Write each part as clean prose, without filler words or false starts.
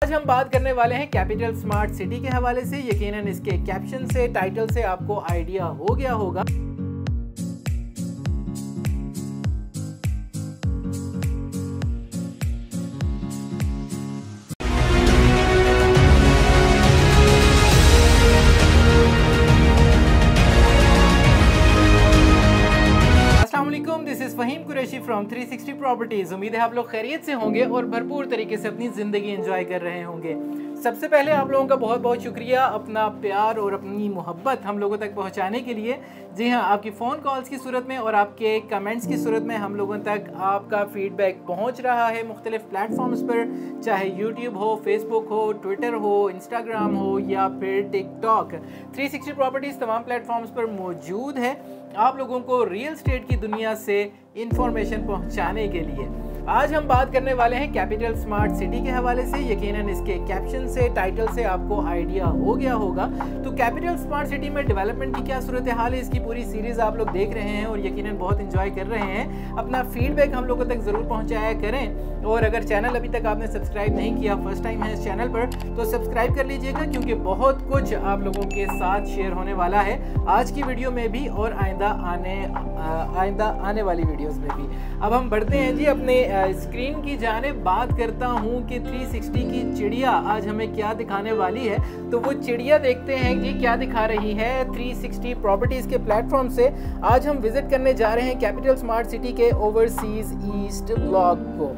आज हम बात करने वाले हैं कैपिटल स्मार्ट सिटी के हवाले से। यकीनन इसके कैप्शन से, टाइटल से आपको आइडिया हो गया होगा। This is Faheem Qureshi from 360 properties. उम्मीद है आप लोग खैरियत से होंगे और भरपूर तरीके से अपनी ज़िंदगी एंजॉय कर रहे होंगे। सबसे पहले आप लोगों का बहुत बहुत शुक्रिया अपना प्यार और अपनी मोहब्बत हम लोगों तक पहुंचाने के लिए। जी हाँ, आपकी फ़ोन कॉल्स की सूरत में और आपके कमेंट्स की सूरत में हम लोगों तक आपका फ़ीडबैक पहुंच रहा है मुख्तलिफ़ प्लेटफॉर्म्स पर, चाहे यूट्यूब हो, फेसबुक हो, ट्विटर हो, इंस्टाग्राम हो या फिर टिकटॉक। 360 प्रॉपर्टीज़ तमाम प्लेटफॉर्म्स पर मौजूद है आप लोगों को रियल एस्टेट की दुनिया से इंफॉर्मेशन पहुंचाने के लिए। आज हम बात करने वाले हैं कैपिटल स्मार्ट सिटी के हवाले से। यकीनन इसके कैप्शन से, टाइटल से आपको आइडिया हो गया होगा। तो कैपिटल स्मार्ट सिटी में डेवलपमेंट की क्या सूरत हाल है, इसकी पूरी सीरीज़ आप लोग देख रहे हैं और यकीनन बहुत इंजॉय कर रहे हैं। अपना फीडबैक हम लोगों तक ज़रूर पहुँचाया करें और अगर चैनल अभी तक आपने सब्सक्राइब नहीं किया, फर्स्ट टाइम है इस चैनल पर, तो सब्सक्राइब कर लीजिएगा क्योंकि बहुत कुछ आप लोगों के साथ शेयर होने वाला है आज की वीडियो में भी और आइंदा आने वाली वीडियोज़ में भी। अब हम बढ़ते हैं जी अपने स्क्रीन की जानिब। बात करता हूं कि 360 की चिड़िया आज हमें क्या दिखाने वाली है, तो वो चिड़िया देखते हैं जी क्या दिखा रही है 360 प्रॉपर्टीज़ के प्लेटफॉर्म से। आज हम विजिट करने जा रहे हैं कैपिटल स्मार्ट सिटी के ओवरसीज़ ईस्ट ब्लॉक को।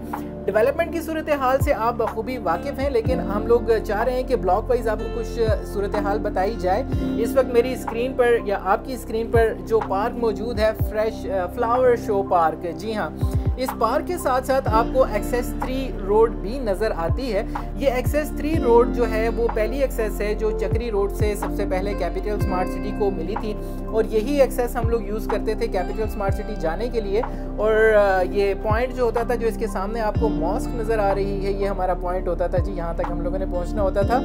डेवलपमेंट की सूरत हाल से आप बखूबी वाकिफ़ हैं, लेकिन हम लोग चाह रहे हैं कि ब्लॉक वाइज आपको कुछ सूरत हाल बताई जाए। इस वक्त मेरी स्क्रीन पर या आपकी स्क्रीन पर जो पार्क मौजूद है, फ्रेश फ्लावर शो पार्क। जी हाँ, इस पार्क के साथ साथ आपको एक्सेस 3 रोड भी नज़र आती है। ये एक्सेस 3 रोड जो है वो पहली एक्सेस है जो चक्री रोड से सबसे पहले कैपिटल स्मार्ट सिटी को मिली थी और यही एक्सेस हम लोग यूज़ करते थे कैपिटल स्मार्ट सिटी जाने के लिए। और ये पॉइंट जो होता था, जो इसके सामने आपको मॉस्क नज़र आ रही है, ये हमारा पॉइंट होता था जी, यहाँ तक हम लोगों ने पहुँचना होता था।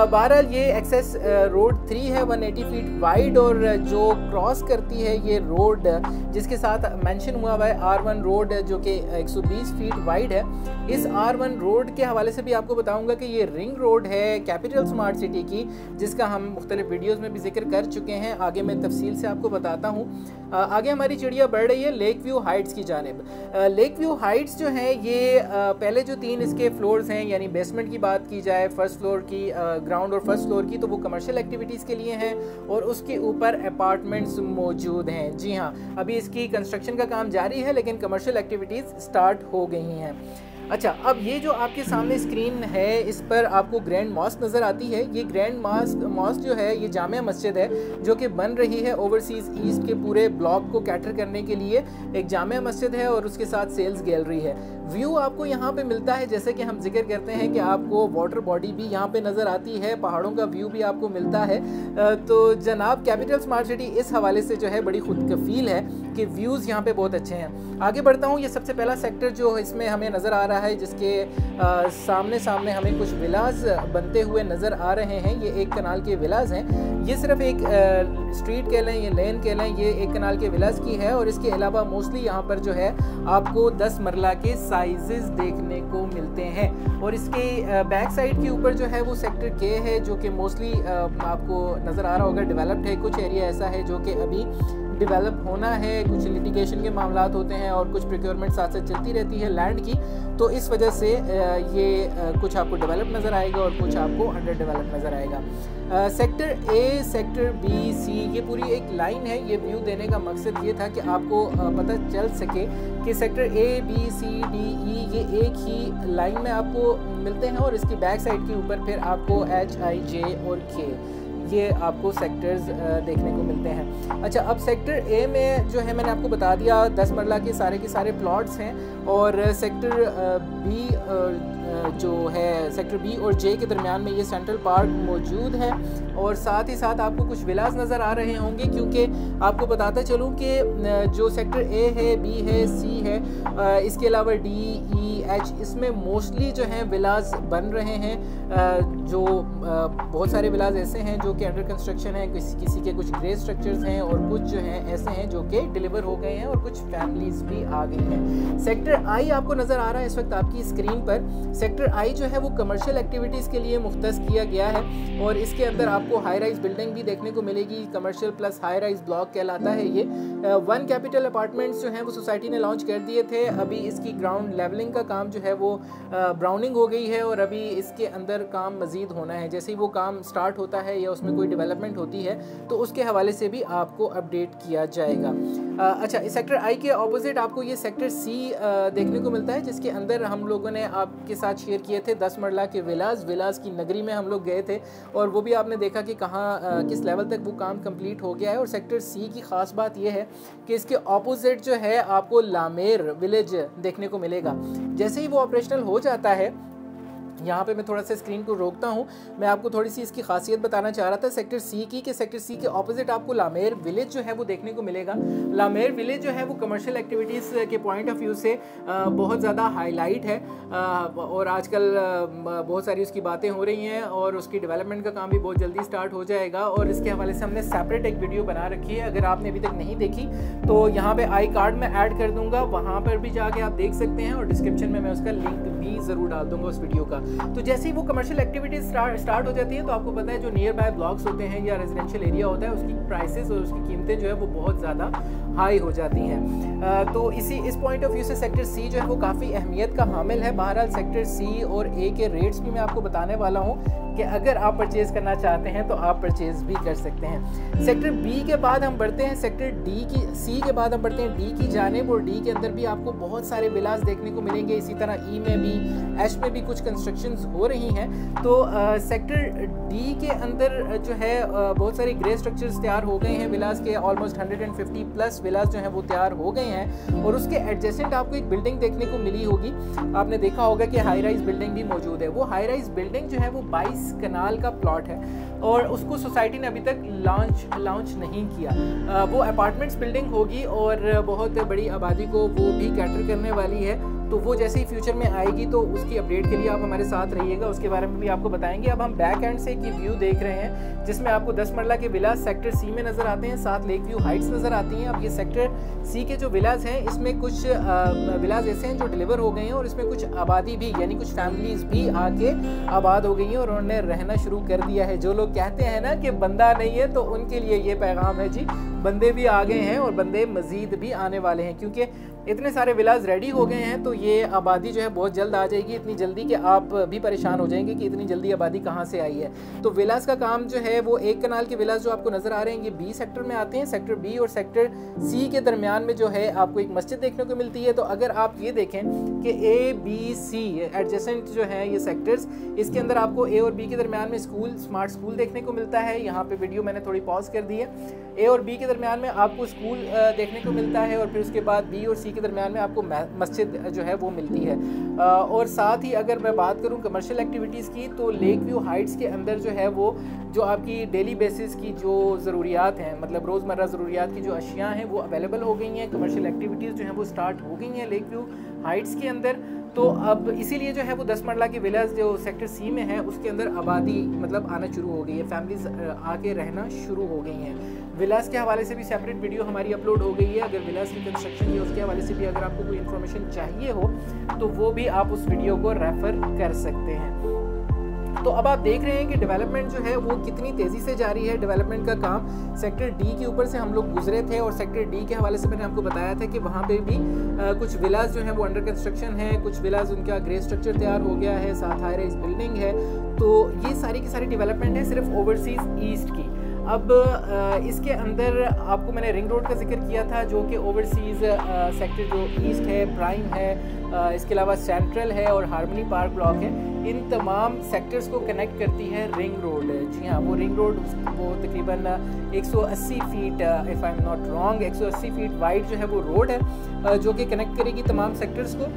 बहरहाल ये एक्सेस रोड 3 है, 180 फीट वाइड, और जो क्रॉस करती है ये रोड जिसके साथ मेंशन हुआ हुआ है R1 रोड जो कि 120 फीट वाइड है। इस R1 रोड के हवाले से भी आपको बताऊंगा कि ये रिंग रोड है कैपिटल स्मार्ट सिटी की, जिसका हम मुख्तलिफ वीडियोस में भी जिक्र कर चुके हैं। आगे मैं तफसील से आपको बताता हूँ। आगे हमारी चिड़िया बढ़ रही है लेक व्यू हाइट्स की जानिब। लेक व्यू हाइट्स जो है ये पहले जो 3 इसके फ्लोर्स हैं, यानी बेसमेंट की बात की जाए, फर्स्ट फ्लोर की, ग्राउंड और फर्स्ट फ्लोर की, तो वो कमर्शियल एक्टिविटीज़ के लिए हैं और उसके ऊपर अपार्टमेंट्स मौजूद हैं। जी हाँ, अभी इसकी कंस्ट्रक्शन का काम जारी है लेकिन कमर्शियल एक्टिविटीज़ स्टार्ट हो गई हैं। अच्छा, अब ये जो आपके सामने स्क्रीन है इस पर आपको ग्रैंड मॉस्क नज़र आती है। ये ग्रैंड मॉस्क जो है ये जामिया मस्जिद है जो कि बन रही है ओवरसीज़ ईस्ट के पूरे ब्लॉक को कैटर करने के लिए। एक जामिया मस्जिद है और उसके साथ सेल्स गैलरी है। व्यू आपको यहाँ पे मिलता है, जैसे कि हम जिक्र करते हैं कि आपको वाटर बॉडी भी यहाँ पे नज़र आती है, पहाड़ों का व्यू भी आपको मिलता है। तो जनाब कैपिटल स्मार्ट सिटी इस हवाले से जो है बड़ी खुद कफील है कि व्यूज़ यहाँ पे बहुत अच्छे हैं। आगे बढ़ता हूँ। ये सबसे पहला सेक्टर जो इसमें हमें नज़र आ रहा है, जिसके सामने हमें कुछ विलास बनते हुए नज़र आ रहे हैं। ये एक कनाल के विलास हैं। ये सिर्फ एक स्ट्रीट कह लें, ये लेन कह लें, ये एक कनाल के विलास की है। और इसके अलावा मोस्टली यहाँ पर जो है आपको 10 मरला के साइजेस देखने को मिलते हैं। और इसके बैक साइड के ऊपर जो है वो सेक्टर के है जो कि मोस्टली आपको नज़र आ रहा होगा डेवलप्ड है। कुछ एरिया ऐसा है जो कि अभी डेवलप होना है, कुछ लिटिगेशन के मामलात होते हैं और कुछ प्रोक्योरमेंट साथ साथ चलती रहती है लैंड की, तो इस वजह से ये कुछ आपको डेवलप नज़र आएगा और कुछ आपको अंडर डेवलप नज़र आएगा। सेक्टर ए, सेक्टर बी, सी, ये पूरी एक लाइन है। ये व्यू देने का मकसद ये था कि आपको पता चल सके कि sector A, B, C, D, E ये एक ही लाइन में आपको मिलते हैं और इसकी बैक साइड के ऊपर फिर आपको H, I, J और K ये आपको सेक्टर्स देखने को मिलते हैं। अच्छा, अब सेक्टर ए में जो है मैंने आपको बता दिया 10 मरला के सारे प्लॉट्स हैं और सेक्टर बी जो है सेक्टर बी और जे के दरमियान में ये सेंट्रल पार्क मौजूद है और साथ ही साथ आपको कुछ विलास नज़र आ रहे होंगे, क्योंकि आपको बताता चलूँ कि जो सेक्टर ए है, बी है, सी है, इसके अलावा डी, ई, एच, इसमें मोस्टली जो हैं विलास बन रहे हैं। जो बहुत सारे विलास ऐसे हैं जो कि अंडर कंस्ट्रक्शन है, किसी के कुछ ग्रे स्ट्रक्चर्स हैं और कुछ जो हैं ऐसे हैं जो कि डिलीवर हो गए हैं और कुछ फैमिलीज भी आ गई हैं। सेक्टर आई आपको नज़र आ रहा है इस वक्त आपकी स्क्रीन पर। सेक्टर आई जो है वो कमर्शियल एक्टिविटीज़ के लिए मुख्तस किया गया है और इसके अंदर आपको हाई राइज बिल्डिंग भी देखने को मिलेगी। Commercial plus high rise block कहलाता है ये। वन कैपिटल अपार्टमेंट्स जो हैं वो सोसाइटी ने लॉन्च कर दिए थे। अभी इसकी ग्राउंड लेवलिंग का काम जो है वो ब्राउनिंग हो गई है और अभी इसके अंदर काम मज़ीद होना है। जैसे ही वो काम स्टार्ट होता है या उसमें कोई डेवलपमेंट होती है तो उसके हवाले से भी आपको अपडेट किया जाएगा। अच्छा, इस सेक्टर आई के ऑपोजिट आपको ये सेक्टर सी देखने को मिलता है, जिसके अंदर हम लोगों ने आपके साथ शेयर किए थे 10 मरला के विलास की नगरी में हम लोग गए थे और वो भी आपने देखा कि कहाँ किस लेवल तक वो काम कंप्लीट हो गया है। और सेक्टर सी की ख़ास बात यह है कि इसके ऑपोजिट जो है आपको लामेर विलेज देखने को मिलेगा। जैसे ही वो ऑपरेशनल हो जाता है, यहाँ पे मैं थोड़ा सा स्क्रीन को रोकता हूँ, मैं आपको थोड़ी सी इसकी खासियत बताना चाह रहा था सेक्टर सी की, कि सेक्टर सी के ऑपोजिट आपको लामेर विलेज जो है वो देखने को मिलेगा। लामेर विलेज जो है वो कमर्शियल एक्टिविटीज़ के पॉइंट ऑफ व्यू से बहुत ज़्यादा हाईलाइट है और आजकल बहुत सारी उसकी बातें हो रही हैं और उसकी डेवलपमेंट का काम भी बहुत जल्दी स्टार्ट हो जाएगा और इसके हवाले से हमने सेपरेट एक वीडियो बना रखी है। अगर आपने अभी तक नहीं देखी तो यहाँ पर आई कार्ड में ऐड कर दूँगा, वहाँ पर भी जाके आप देख सकते हैं और डिस्क्रिप्शन में मैं उसका लिंक भी ज़रूर डाल दूँगा उस वीडियो का। तो जैसे ही वो कमर्शियल एक्टिविटीज स्टार्ट हो जाती है तो आपको पता है जो नियर बाय ब्लॉक्स होते हैं या रेजिडेंशियल एरिया होता है उसकी प्राइसेस और उसकी कीमतें जो है वो बहुत ज़्यादा हाई हो जाती हैं। तो इस पॉइंट ऑफ व्यू से सेक्टर सी जो है वो काफ़ी अहमियत का हामिल है। बहरहाल सेक्टर सी और ए के रेट्स भी मैं आपको बताने वाला हूँ कि अगर आप परचेज़ करना चाहते हैं तो आप परचेज़ भी कर सकते हैं। सेक्टर बी के बाद हम बढ़ते हैं सेक्टर डी की, सी के बाद हम बढ़ते हैं डी की जानिब और डी के अंदर भी आपको बहुत सारे विलास देखने को मिलेंगे। इसी तरह ई में भी, एच में भी कुछ कंस्ट्रक्शंस हो रही हैं। तो सेक्टर डी के अंदर जो है बहुत सारे ग्रे स्ट्रक्चर्स तैयार हो गए हैं विलास के, ऑलमोस्ट 150 प्लस विलास जो हैं वो तैयार हो गए हैं और उसके एडजेसेंट आपको एक बिल्डिंग देखने को मिली होगी। आपने देखा होगा कि हाई राइज बिल्डिंग भी मौजूद है। वो हाई राइज बिल्डिंग जो है वो 22 कनाल का प्लॉट है और उसको सोसाइटी ने अभी तक लॉन्च नहीं किया। वो अपार्टमेंट्स बिल्डिंग होगी और बहुत बड़ी आबादी को वो भी कैटर करने वाली है। तो वो जैसे ही फ्यूचर में आएगी तो उसकी अपडेट के लिए आप हमारे साथ रहिएगा, उसके बारे में भी आपको बताएंगे। अब हम बैक एंड से की व्यू देख रहे हैं जिसमें आपको 10 मरला के विलास सेक्टर सी में नज़र आते हैं, साथ लेक व्यू हाइट्स नज़र आती हैं। अब ये सेक्टर सी के जो विलास हैं इसमें कुछ विलास ऐसे हैं जो डिलीवर हो गए हैं और इसमें कुछ आबादी भी यानी कुछ फैमिलीज़ भी आके आबाद हो गई हैं और उन्होंने रहना शुरू कर दिया है। जो लोग कहते हैं ना कि बंदा नहीं है तो उनके लिए ये पैगाम है जी, बंदे भी आ गए हैं और बंदे मज़ीद भी आने वाले हैं क्योंकि इतने सारे विलास रेडी हो गए हैं। तो ये आबादी जो है बहुत जल्द आ जाएगी, इतनी जल्दी कि आप भी परेशान हो जाएंगे कि इतनी जल्दी आबादी कहाँ से आई है। तो विलास का काम जो है वो 1 कनाल के विलास जो आपको नज़र आ रहे हैं ये बी सेक्टर में आते हैं। सेक्टर बी और सेक्टर सी के दरमियान में जो है आपको एक मस्जिद देखने को मिलती है। तो अगर आप ये देखें कि ए बी सी एडजेसेंट जो है ये सेक्टर्स, इसके अंदर आपको ए और बी के दरमियान में स्कूल, स्मार्ट स्कूल देखने को मिलता है। यहाँ पे वीडियो मैंने थोड़ी पॉज कर दी है। ए और बी के दरमियान में आपको स्कूल देखने को मिलता है और फिर उसके बाद बी और सी के दरमियान में आपको मस्जिद जो है वो मिलती है। और साथ ही अगर मैं बात करूं कमर्शियल एक्टिविटीज़ की तो लेक व्यू हाइट्स के अंदर जो है वो जो आपकी डेली बेसिस की जो ज़रूरियात हैं, मतलब रोज़मर्रा ज़रूरियात की जो अशिया हैं वो अवेलेबल हो गई हैं। कमर्शियल एक्टिविटीज़ जो हैं वो स्टार्ट हो गई हैं लेक व्यू हाइट्स के अंदर। तो अब इसीलिए जो है वो 10 मरला की विलास जो सेक्टर सी में है उसके अंदर आबादी मतलब आना शुरू हो गई है, फैमिलीज आके रहना शुरू हो गई हैं। विलास के हवाले से भी सेपरेट वीडियो हमारी अपलोड हो गई है। अगर विलास की कंस्ट्रक्शन या उसके हवाले से भी अगर आपको कोई इन्फॉर्मेशन चाहिए हो तो वो भी आप उस वीडियो को रेफ़र कर सकते हैं। तो अब आप देख रहे हैं कि डेवलपमेंट जो है वो कितनी तेज़ी से जारी है। डेवलपमेंट का काम सेक्टर डी के ऊपर से हम लोग गुजरे थे और सेक्टर डी के हवाले से मैंने आपको बताया था कि वहाँ पे भी कुछ विलास जो हैं वो अंडर कंस्ट्रक्शन है, कुछ विलास उनका ग्रे स्ट्रक्चर तैयार हो गया है, साथ हाई राइज बिल्डिंग है। तो ये सारी की सारी डेवलपमेंट है सिर्फ ओवरसीज़ ईस्ट की। अब इसके अंदर आपको मैंने रिंग रोड का जिक्र किया था जो कि ओवरसीज़ सेक्टर जो ईस्ट है, प्राइम है, इसके अलावा सेंट्रल है और हार्मनी पार्क ब्लॉक है। इन तमाम सेक्टर्स को कनेक्ट करती है रिंग रोड। जी हाँ, वो रिंग रोड वो तकरीबन 180 feet, if I am not wrong, 180 feet wide जो है वो रोड है जो कि कनेक्ट करेगी तमाम सेक्टर्स को।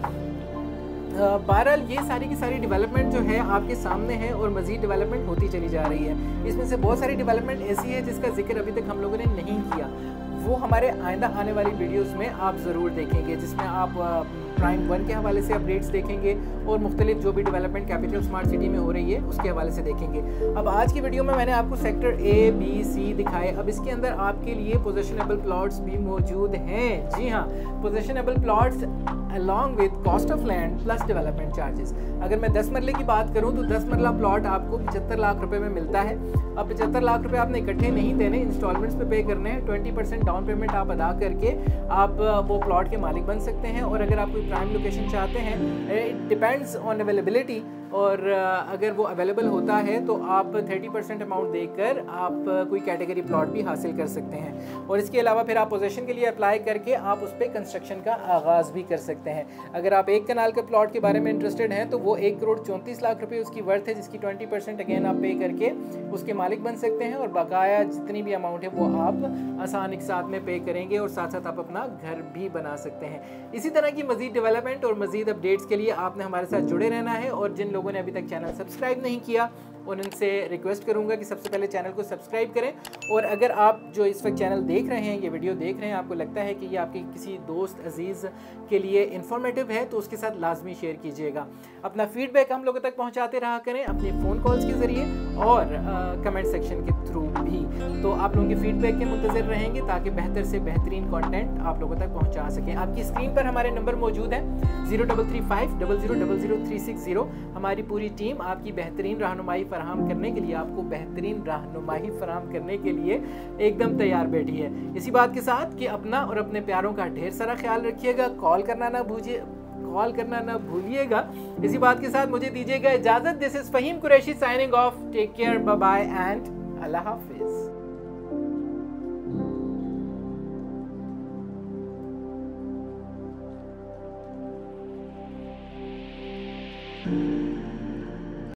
बहरहाल ये सारी की सारी डेवलपमेंट जो है आपके सामने है और मज़ीद डेवलपमेंट होती चली जा रही है। इसमें से बहुत सारी डेवलपमेंट ऐसी है जिसका जिक्र अभी तक हम लोगों ने नहीं किया, वो हमारे आइंदा आने वाली वीडियोस में आप ज़रूर देखेंगे, जिसमें आप प्राइम 1 के हवाले से अपडेट्स देखेंगे और मुख्तलिफ जो भी डेवलपमेंट कैपिटल स्मार्ट सिटी में हो रही है उसके हवाले से देखेंगे। अब आज की वीडियो में मैंने आपको सेक्टर A, B, C दिखाए। अब इसके अंदर आपके लिए पोजेशनेबल प्लॉट्स भी मौजूद हैं। जी हाँ, possessionable plots along with cost of land plus development charges. अगर मैं 10 मरले की बात करूं तो 10 मरला प्लॉट आपको 75 लाख रुपए में मिलता है। अब 75 लाख रुपए आपने इकट्ठे नहीं देने, इंस्टॉलमेंट्स पे करने हैं। 20% डाउन पेमेंट आप अदा करके आप वो प्लॉट के मालिक बन सकते हैं। और अगर आप कोई प्राइम लोकेशन चाहते हैं, इट डिपेंड्स ऑन अवेलेबिलिटी, और अगर वो अवेलेबल होता है तो आप 30% अमाउंट देकर आप कोई कैटेगरी प्लॉट भी हासिल कर सकते हैं। और इसके अलावा फिर आप पोजेशन के लिए अप्लाई करके आप उस पर कंस्ट्रक्शन का आगाज़ भी कर सकते हैं। अगर आप 1 कनाल के प्लॉट के बारे में इंटरेस्टेड हैं तो वो 1,34,00,000 रुपये उसकी वर्थ है, जिसकी 20% अगेन आप पे करके उसके मालिक बन सकते हैं। और बकाया जितनी भी अमाउंट है वो आप आसान एक साथ में पे करेंगे और साथ साथ आप अपना घर भी बना सकते हैं। इसी तरह की मज़ीद डेवलपमेंट और मज़ीद अपडेट्स के लिए आपने हमारे साथ जुड़े रहना है। और जिन लोगों ने अभी तक चैनल सब्सक्राइब नहीं किया उनसे रिक्वेस्ट करूंगा कि सबसे पहले चैनल को सब्सक्राइब करें। और अगर आप जो इस वक्त चैनल देख रहे हैं, ये वीडियो देख रहे हैं, आपको लगता है कि ये आपके किसी दोस्त अजीज़ के लिए इंफॉर्मेटिव है तो उसके साथ लाजमी शेयर कीजिएगा। अपना फीडबैक हम लोगों तक पहुंचाते रहा करें अपने फ़ोन कॉल्स के ज़रिए और कमेंट सेक्शन के थ्रू भी। तो आप लोगों के फीडबैक के मुंतज़िर रहेंगे ताकि बेहतर से बेहतरीन कंटेंट आप लोगों तक पहुंचा सकें। आपकी स्क्रीन पर हमारे नंबर मौजूद हैं 033500000360। हमारी पूरी टीम आपकी बेहतरीन रहनुमाई फराहम करने के लिए, आपको बेहतरीन रहनुमाई फराहम करने के लिए एकदम तैयार बैठी है। इसी बात के साथ कि अपना और अपने प्यारों का ढेर सारा ख्याल रखिएगा, कॉल करना ना भूलिएगा। इसी बात के साथ मुझे दीजिएगा इजाज़त। This is Faheem Qureshi signing off. Take care, bye bye and अल्लाह हाफिज़।